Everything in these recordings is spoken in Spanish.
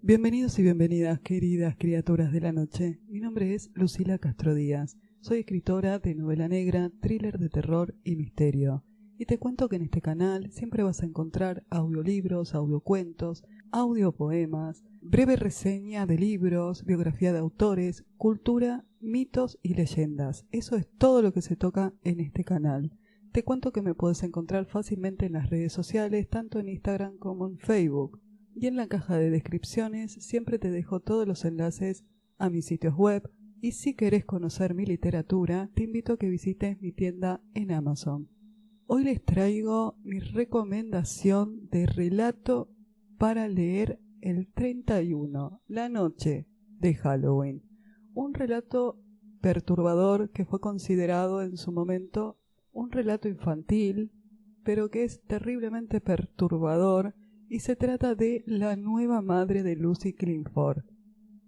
Bienvenidos y bienvenidas, queridas criaturas de la noche. Mi nombre es Lucila Castro Díaz. Soy escritora de novela negra, thriller de terror y misterio. Y te cuento que en este canal siempre vas a encontrar audiolibros, audiocuentos, audiopoemas, breve reseña de libros, biografía de autores, cultura, mitos y leyendas. Eso es todo lo que se toca en este canal. Te cuento que me puedes encontrar fácilmente en las redes sociales, tanto en Instagram como en Facebook. Y en la caja de descripciones siempre te dejo todos los enlaces a mis sitios web. Y si querés conocer mi literatura, te invito a que visites mi tienda en Amazon. Hoy les traigo mi recomendación de relato para leer el 31, la noche de Halloween. Un relato perturbador que fue considerado en su momento un relato infantil, pero que es terriblemente perturbador, y se trata de La nueva madre de Lucy Clifford.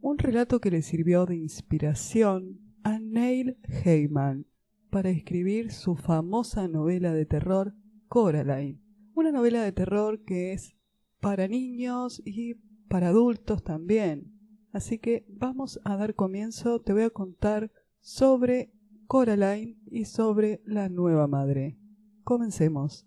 Un relato que le sirvió de inspiración a Neil Gaiman para escribir su famosa novela de terror Coraline. Una novela de terror que es para niños y para adultos también. Así que vamos a dar comienzo. Te voy a contar sobre Coraline y sobre la nueva madre. Comencemos.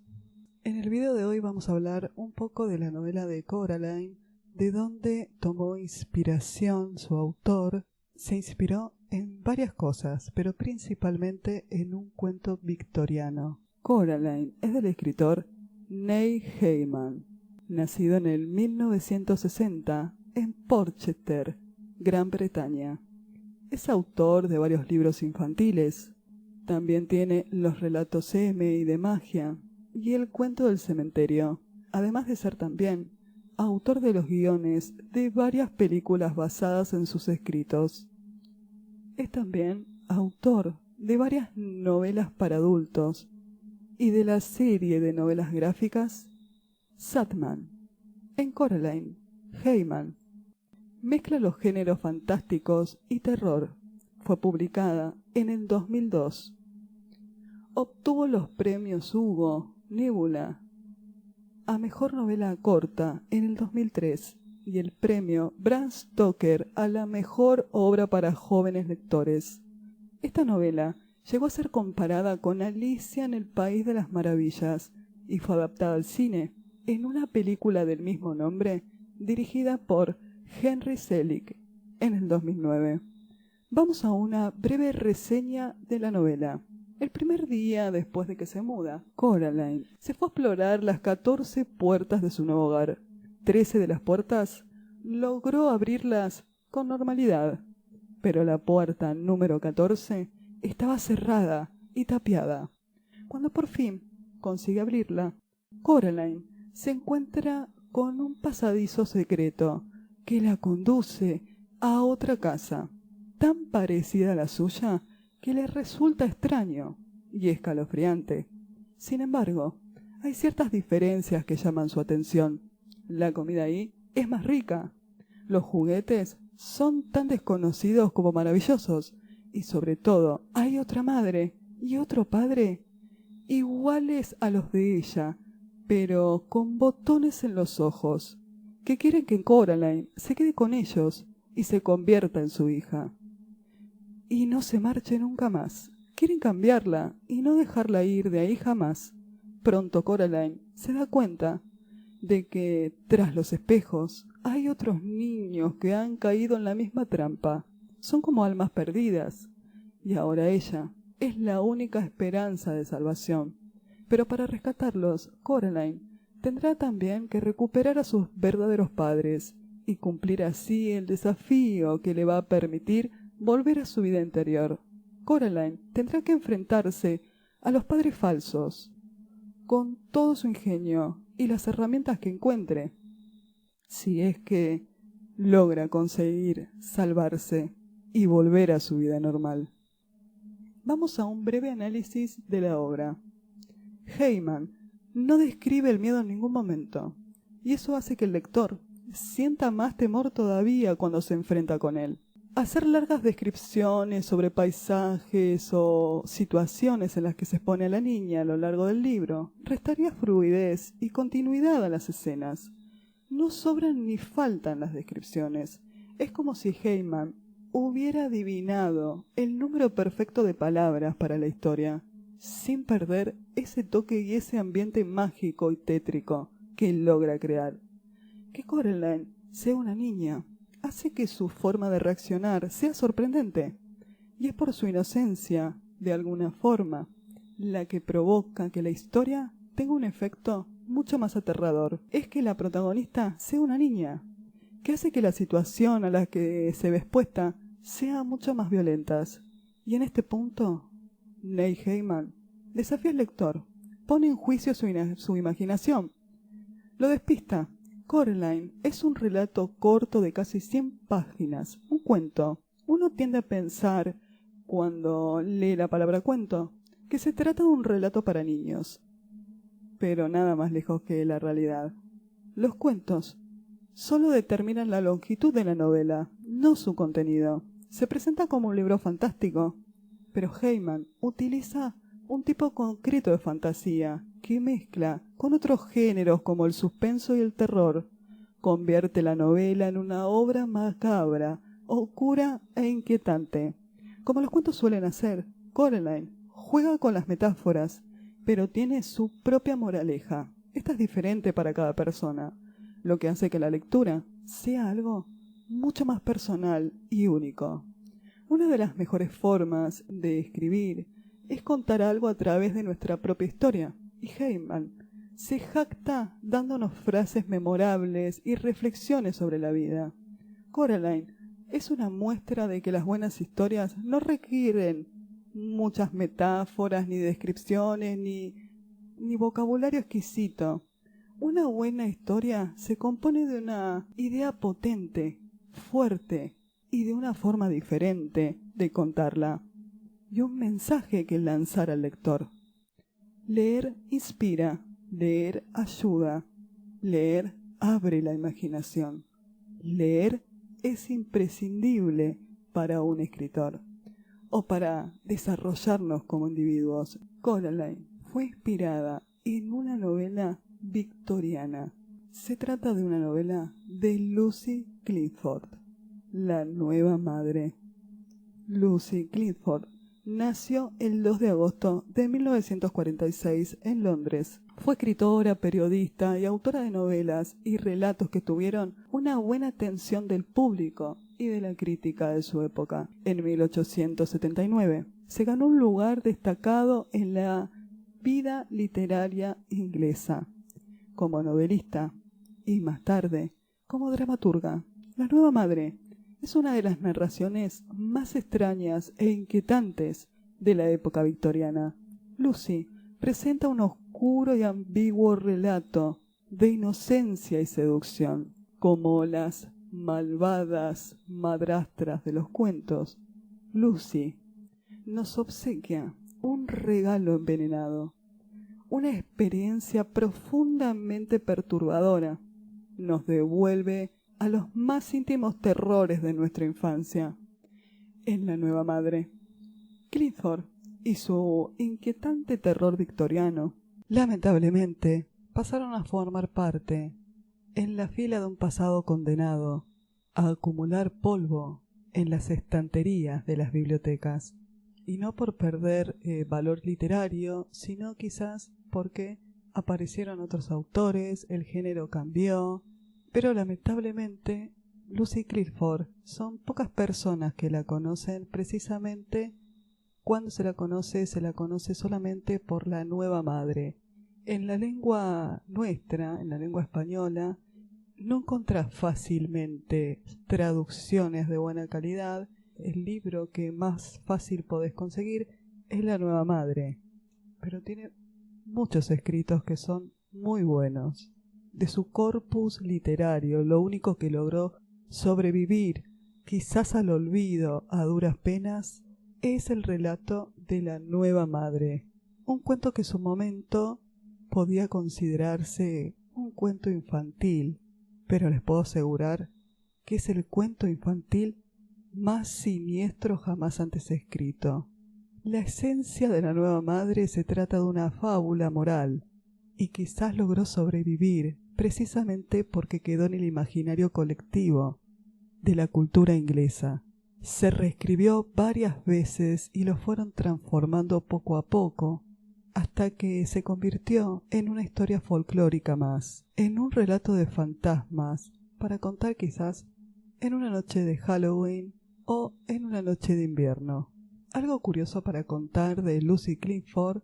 En el video de hoy vamos a hablar un poco de la novela de Coraline, de donde tomó inspiración su autor. Se inspiró en varias cosas, pero principalmente en un cuento victoriano. Coraline es del escritor Neil Gaiman, nacido en el 1960 en Porchester, Gran Bretaña. Es autor de varios libros infantiles. También tiene los relatos M y de magia y el cuento del cementerio, además de ser también autor de los guiones de varias películas basadas en sus escritos. Es también autor de varias novelas para adultos y de la serie de novelas gráficas Sandman. En Coraline, Gaiman mezcla los géneros fantásticos y terror. Fue publicada en el 2002. Obtuvo los premios Hugo, Nebula, a Mejor Novela Corta en el 2003 y el premio Bram Stoker a la Mejor Obra para Jóvenes Lectores. Esta novela llegó a ser comparada con Alicia en el País de las Maravillas y fue adaptada al cine en una película del mismo nombre dirigida por Henry Selick en el 2009. Vamos a una breve reseña de la novela. El primer día después de que se muda, Coraline se fue a explorar las 14 puertas de su nuevo hogar. 13 de las puertas logró abrirlas con normalidad, pero la puerta número 14 estaba cerrada y tapiada. Cuando por fin consigue abrirla, Coraline se encuentra con un pasadizo secreto que la conduce a otra casa, tan parecida a la suya que le resulta extraño y escalofriante. Sin embargo, hay ciertas diferencias que llaman su atención. La comida ahí es más rica, los juguetes son tan desconocidos como maravillosos, y sobre todo hay otra madre y otro padre iguales a los de ella, pero con botones en los ojos, que quieren que Coraline se quede con ellos y se convierta en su hija. Y no se marche nunca más. Quieren cambiarla y no dejarla ir de ahí jamás. Pronto Coraline se da cuenta de que tras los espejos hay otros niños que han caído en la misma trampa. Son como almas perdidas. Y ahora ella es la única esperanza de salvación. Pero para rescatarlos, Coraline tendrá también que recuperar a sus verdaderos padres y cumplir así el desafío que le va a permitir volver a su vida interior. Coraline tendrá que enfrentarse a los padres falsos con todo su ingenio y las herramientas que encuentre, si es que logra conseguir salvarse y volver a su vida normal. Vamos a un breve análisis de la obra. Gaiman no describe el miedo en ningún momento, y eso hace que el lector sienta más temor todavía cuando se enfrenta con él. Hacer largas descripciones sobre paisajes o situaciones en las que se expone a la niña a lo largo del libro restaría fluidez y continuidad a las escenas. No sobran ni faltan las descripciones. Es como si Heyman hubiera adivinado el número perfecto de palabras para la historia, sin perder ese toque y ese ambiente mágico y tétrico que logra crear. Que Coraline sea una niña hace que su forma de reaccionar sea sorprendente, y es por su inocencia, de alguna forma, la que provoca que la historia tenga un efecto mucho más aterrador. Es que la protagonista sea una niña, que hace que la situación a la que se ve expuesta sea mucho más violentas. Y en este punto, Neil Gaiman desafía al lector, pone en juicio su imaginación, lo despista. Coraline es un relato corto de casi 100 páginas, un cuento. Uno tiende a pensar, cuando lee la palabra cuento, que se trata de un relato para niños. Pero nada más lejos que la realidad. Los cuentos solo determinan la longitud de la novela, no su contenido. Se presenta como un libro fantástico, pero Gaiman utiliza un tipo concreto de fantasía que mezcla con otros géneros como el suspenso y el terror. Convierte la novela en una obra macabra, oscura e inquietante. Como los cuentos suelen hacer, Coraline juega con las metáforas, pero tiene su propia moraleja. Esta es diferente para cada persona, lo que hace que la lectura sea algo mucho más personal y único. Una de las mejores formas de escribir es contar algo a través de nuestra propia historia, y Gaiman se jacta dándonos frases memorables y reflexiones sobre la vida. Coraline es una muestra de que las buenas historias no requieren muchas metáforas, ni descripciones, ni vocabulario exquisito. Una buena historia se compone de una idea potente, fuerte y de una forma diferente de contarla, y un mensaje que lanzar al lector. Leer inspira, leer ayuda, leer abre la imaginación. Leer es imprescindible para un escritor o para desarrollarnos como individuos. Coraline fue inspirada en una novela victoriana. Se trata de una novela de Lucy Clifford, La Nueva Madre. Lucy Clifford nació el 2 de agosto de 1946 en Londres. Fue escritora, periodista y autora de novelas y relatos que tuvieron una buena atención del público y de la crítica de su época. En 1879 se ganó un lugar destacado en la vida literaria inglesa, como novelista y más tarde como dramaturga. La Nueva Madre es una de las narraciones más extrañas e inquietantes de la época victoriana. Lucy presenta un oscuro y ambiguo relato de inocencia y seducción. Como las malvadas madrastras de los cuentos, Lucy nos obsequia un regalo envenenado, una experiencia profundamente perturbadora. Nos devuelve a los más íntimos terrores de nuestra infancia. En La Nueva Madre, Clifford y su inquietante terror victoriano, lamentablemente, pasaron a formar parte en la fila de un pasado condenado a acumular polvo en las estanterías de las bibliotecas, y no por perder valor literario, sino quizás porque aparecieron otros autores, el género cambió. Pero lamentablemente, Lucy Clifford son pocas personas que la conocen. Precisamente cuando se la conoce solamente por La Nueva Madre. En la lengua nuestra, en la lengua española, no encontrás fácilmente traducciones de buena calidad. El libro que más fácil podés conseguir es La Nueva Madre, pero tiene muchos escritos que son muy buenos. De su corpus literario, lo único que logró sobrevivir, quizás al olvido, a duras penas, es el relato de La Nueva Madre, un cuento que en su momento podía considerarse un cuento infantil, pero les puedo asegurar que es el cuento infantil más siniestro jamás antes escrito. La esencia de La Nueva Madre se trata de una fábula moral, y quizás logró sobrevivir precisamente porque quedó en el imaginario colectivo de la cultura inglesa. Se reescribió varias veces y lo fueron transformando poco a poco, hasta que se convirtió en una historia folclórica más, en un relato de fantasmas, para contar quizás en una noche de Halloween o en una noche de invierno. Algo curioso para contar de Lucy Clifford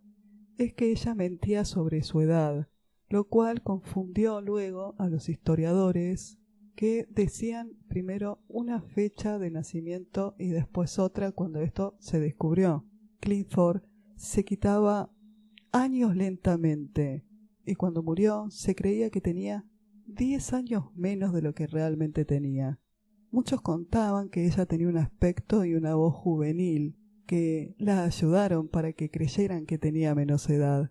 es que ella mentía sobre su edad, lo cual confundió luego a los historiadores que decían primero una fecha de nacimiento y después otra cuando esto se descubrió. Clifford se quitaba años lentamente y cuando murió se creía que tenía 10 años menos de lo que realmente tenía. Muchos contaban que ella tenía un aspecto y una voz juvenil que la ayudaron para que creyeran que tenía menos edad.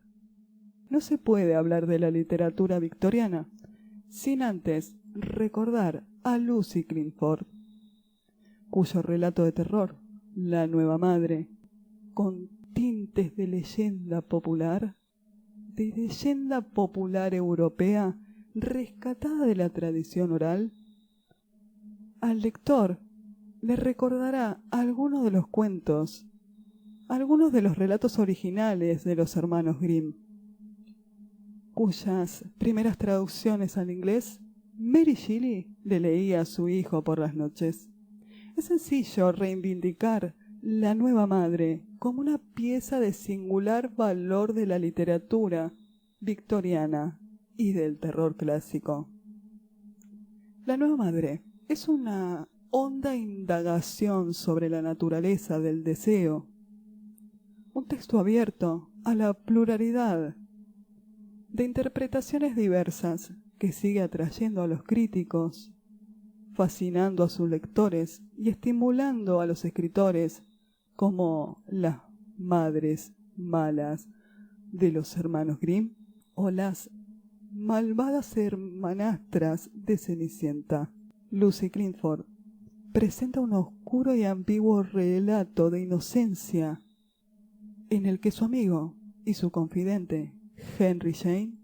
No se puede hablar de la literatura victoriana sin antes recordar a Lucy Clifford, cuyo relato de terror, La Nueva Madre, con tintes de leyenda popular europea, rescatada de la tradición oral, al lector le recordará algunos de los cuentos, algunos de los relatos originales de los hermanos Grimm, cuyas primeras traducciones al inglés Mary Shelley le leía a su hijo por las noches. Es sencillo reivindicar La Nueva Madre como una pieza de singular valor de la literatura victoriana y del terror clásico. La Nueva Madre es una honda indagación sobre la naturaleza del deseo, un texto abierto a la pluralidad de interpretaciones diversas que sigue atrayendo a los críticos, fascinando a sus lectores y estimulando a los escritores como las madres malas de los hermanos Grimm o las malvadas hermanastras de Cenicienta. Lucy Clifford presenta un oscuro y ambiguo relato de inocencia en el que su amigo y su confidente, Henry Jane,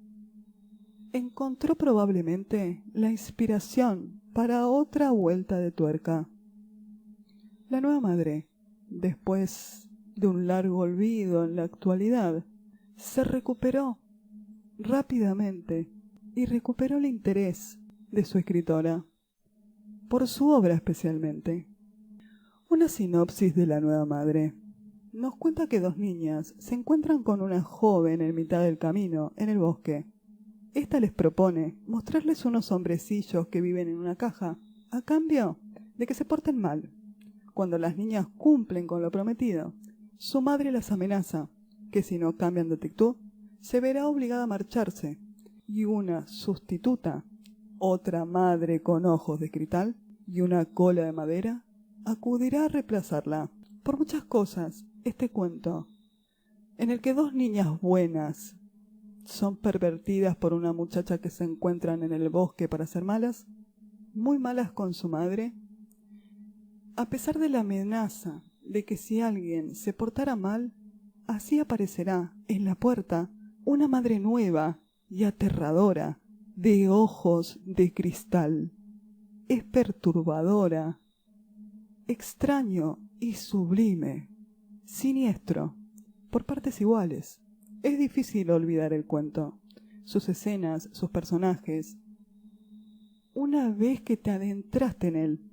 encontró probablemente la inspiración para otra vuelta de tuerca. La Nueva Madre, después de un largo olvido en la actualidad, se recuperó rápidamente y recuperó el interés de su escritora, por su obra especialmente. Una sinopsis de La Nueva Madre nos cuenta que dos niñas se encuentran con una joven en mitad del camino, en el bosque. Esta les propone mostrarles unos hombrecillos que viven en una caja, a cambio de que se porten mal. Cuando las niñas cumplen con lo prometido, su madre las amenaza que si no cambian de actitud, se verá obligada a marcharse, y una sustituta, otra madre con ojos de cristal y una cola de madera, acudirá a reemplazarla. Por muchas cosas, este cuento, en el que dos niñas buenas son pervertidas por una muchacha que se encuentran en el bosque para ser malas, muy malas con su madre, a pesar de la amenaza de que si alguien se portara mal, así aparecerá en la puerta una madre nueva y aterradora, de ojos de cristal. Es perturbadora, extraño y sublime, siniestro, por partes iguales. Es difícil olvidar el cuento, sus escenas, sus personajes. Una vez que te adentraste en él,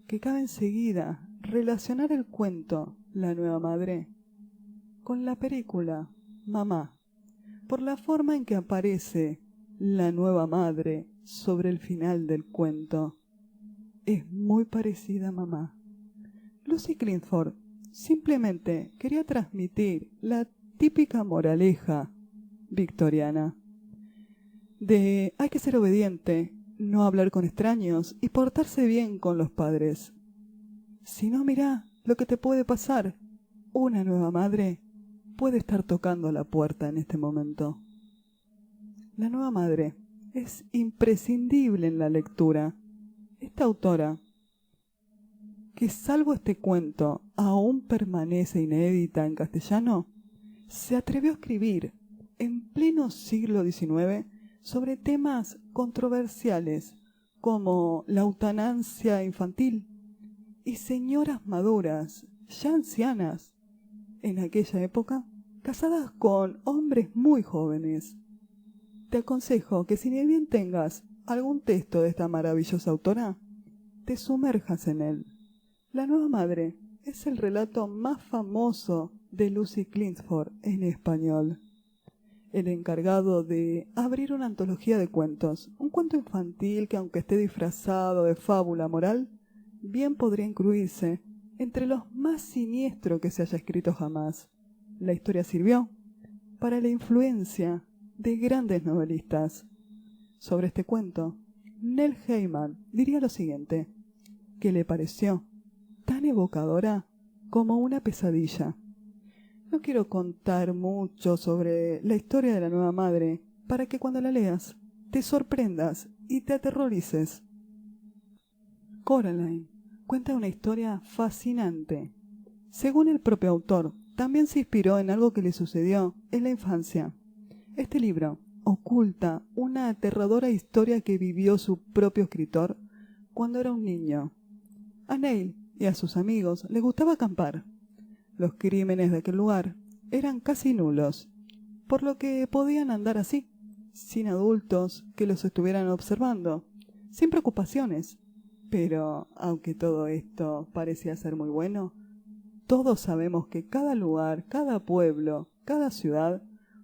que cabe enseguida relacionar el cuento La Nueva Madre con la película Mamá, por la forma en que aparece la nueva madre sobre el final del cuento. Es muy parecida a Mamá. Lucy Clifford simplemente quería transmitir la típica moraleja victoriana de hay que ser obediente, no hablar con extraños y portarse bien con los padres. Si no, mirá lo que te puede pasar. Una nueva madre puede estar tocando la puerta en este momento. La Nueva Madre es imprescindible en la lectura. Esta autora, que salvo este cuento aún permanece inédita en castellano, se atrevió a escribir en pleno siglo XIX sobre temas controversiales como la eutanasia infantil y señoras maduras, ya ancianas, en aquella época, casadas con hombres muy jóvenes. Te aconsejo que si bien tengas algún texto de esta maravillosa autora, te sumerjas en él. La nueva madre es el relato más famoso de Lucy Clifford en español. El encargado de abrir una antología de cuentos, un cuento infantil que aunque esté disfrazado de fábula moral, bien podría incluirse entre los más siniestros que se haya escrito jamás. La historia sirvió para la influencia de grandes novelistas. Sobre este cuento, Neil Gaiman diría lo siguiente, que le pareció tan evocadora como una pesadilla. No quiero contar mucho sobre la historia de la nueva madre, para que cuando la leas te sorprendas y te aterrorices. Coraline cuenta una historia fascinante. Según el propio autor, también se inspiró en algo que le sucedió en la infancia. Este libro oculta una aterradora historia que vivió su propio escritor cuando era un niño. A Neil y a sus amigos les gustaba acampar. Los crímenes de aquel lugar eran casi nulos, por lo que podían andar así, sin adultos que los estuvieran observando, sin preocupaciones. Pero, aunque todo esto parecía ser muy bueno, todos sabemos que cada lugar, cada pueblo, cada ciudad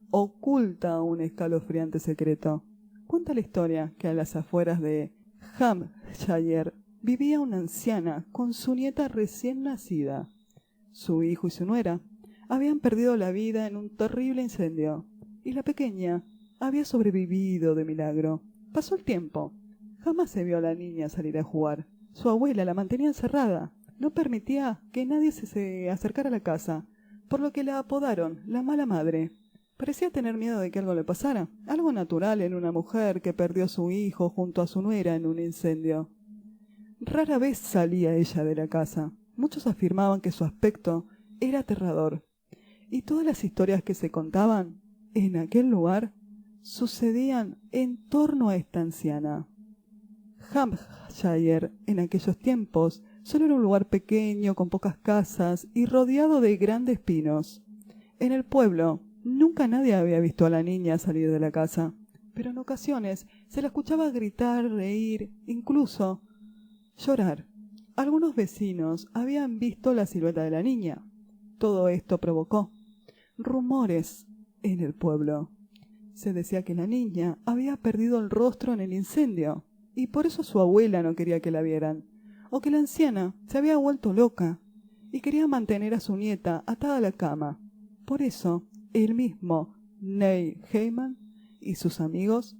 oculta un escalofriante secreto. Cuenta la historia que a las afueras de Hampshire vivía una anciana con su nieta recién nacida. Su hijo y su nuera habían perdido la vida en un terrible incendio, y la pequeña había sobrevivido de milagro. Pasó el tiempo. Jamás se vio a la niña salir a jugar. Su abuela la mantenía encerrada. No permitía que nadie se acercara a la casa, por lo que la apodaron la mala madre. Parecía tener miedo de que algo le pasara, algo natural en una mujer que perdió a su hijo junto a su nuera en un incendio. Rara vez salía ella de la casa. Muchos afirmaban que su aspecto era aterrador, y todas las historias que se contaban en aquel lugar sucedían en torno a esta anciana. Hampshire en aquellos tiempos solo era un lugar pequeño con pocas casas y rodeado de grandes pinos. En el pueblo nunca nadie había visto a la niña salir de la casa, pero en ocasiones se la escuchaba gritar, reír, incluso llorar. Algunos vecinos habían visto la silueta de la niña. Todo esto provocó rumores en el pueblo. Se decía que la niña había perdido el rostro en el incendio, y por eso su abuela no quería que la vieran, o que la anciana se había vuelto loca y quería mantener a su nieta atada a la cama. Por eso, el mismo Neil Gaiman y sus amigos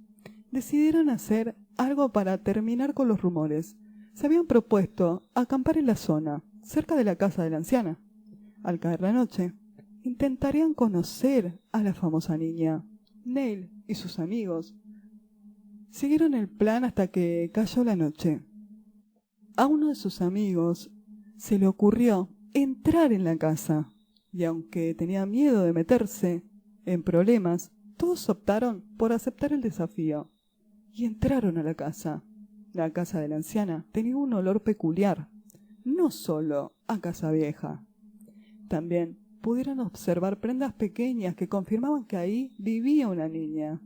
decidieron hacer algo para terminar con los rumores. Se habían propuesto acampar en la zona, cerca de la casa de la anciana. Al caer la noche, intentarían conocer a la famosa niña. Neil y sus amigos siguieron el plan hasta que cayó la noche. A uno de sus amigos se le ocurrió entrar en la casa, y aunque tenía miedo de meterse en problemas, todos optaron por aceptar el desafío, y entraron a la casa. La casa de la anciana tenía un olor peculiar, no solo a casa vieja. También pudieron observar prendas pequeñas que confirmaban que ahí vivía una niña.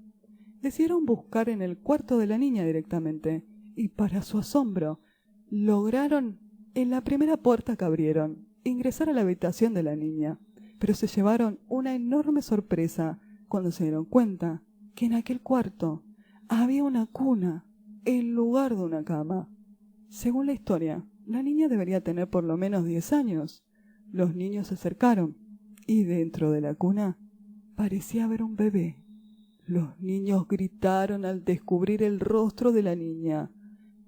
Decidieron buscar en el cuarto de la niña directamente, y para su asombro, lograron, en la primera puerta que abrieron, ingresar a la habitación de la niña, pero se llevaron una enorme sorpresa cuando se dieron cuenta que en aquel cuarto había una cuna en lugar de una cama. Según la historia, la niña debería tener por lo menos 10 años. Los niños se acercaron y dentro de la cuna parecía haber un bebé. Los niños gritaron al descubrir el rostro de la niña.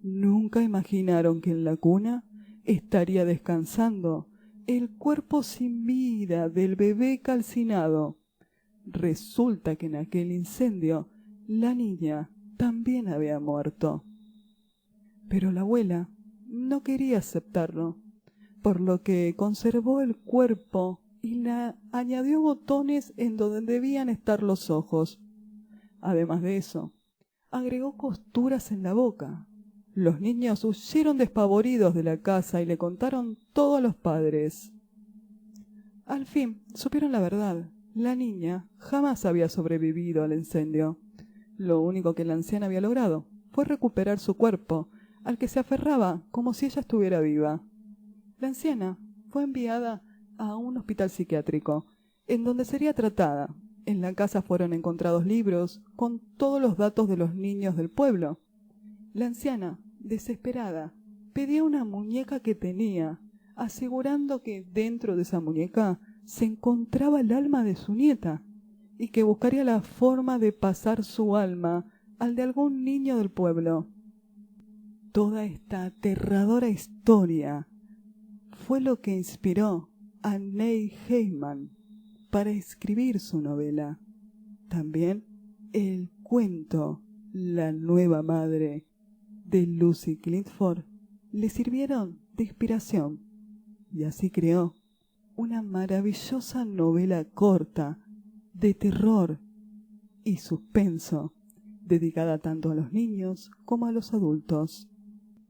Nunca imaginaron que en la cuna estaría descansando el cuerpo sin vida del bebé calcinado. Resulta que en aquel incendio la niña también había muerto. Pero la abuela no quería aceptarlo, por lo que conservó el cuerpo y le añadió botones en donde debían estar los ojos. Además de eso, agregó costuras en la boca. Los niños huyeron despavoridos de la casa y le contaron todo a los padres. Al fin, supieron la verdad. La niña jamás había sobrevivido al incendio. Lo único que la anciana había logrado fue recuperar su cuerpo, al que se aferraba como si ella estuviera viva. La anciana fue enviada a un hospital psiquiátrico, en donde sería tratada. En la casa fueron encontrados libros con todos los datos de los niños del pueblo. La anciana, desesperada, pedía una muñeca que tenía, asegurando que dentro de esa muñeca se encontraba el alma de su nieta y que buscaría la forma de pasar su alma al de algún niño del pueblo. Toda esta aterradora historia fue lo que inspiró a Neil Gaiman para escribir su novela. También el cuento La nueva madre de Lucy Clifford le sirvieron de inspiración y así creó una maravillosa novela corta de terror y suspenso dedicada tanto a los niños como a los adultos.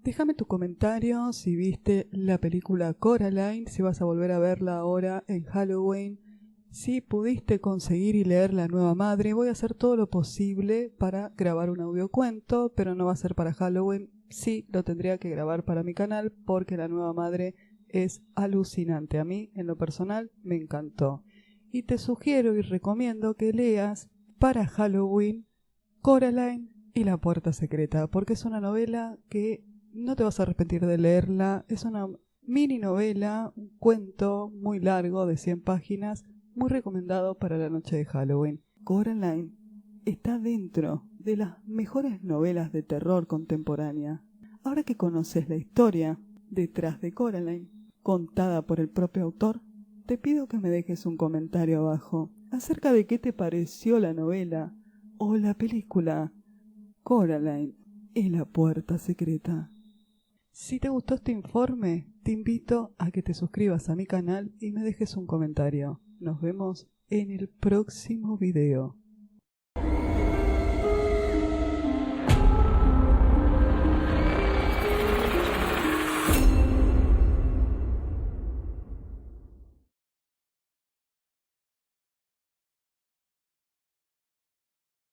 Déjame tu comentario si viste la película Coraline, si vas a volver a verla ahora en Halloween, si pudiste conseguir y leer La nueva madre. Voy a hacer todo lo posible para grabar un audiocuento, pero no va a ser para Halloween. Sí, lo tendría que grabar para mi canal porque La nueva madre es alucinante. A mí, en lo personal, me encantó. Y te sugiero y recomiendo que leas para Halloween Coraline y la puerta secreta, porque es una novela que no te vas a arrepentir de leerla. Es una mini novela, un cuento muy largo de 100 páginas, muy recomendado para la noche de Halloween. Coraline está dentro de las mejores novelas de terror contemporánea. Ahora que conoces la historia detrás de Coraline, contada por el propio autor, te pido que me dejes un comentario abajo acerca de qué te pareció la novela o la película Coraline y la puerta secreta. Si te gustó este informe, te invito a que te suscribas a mi canal y me dejes un comentario. Nos vemos en el próximo video.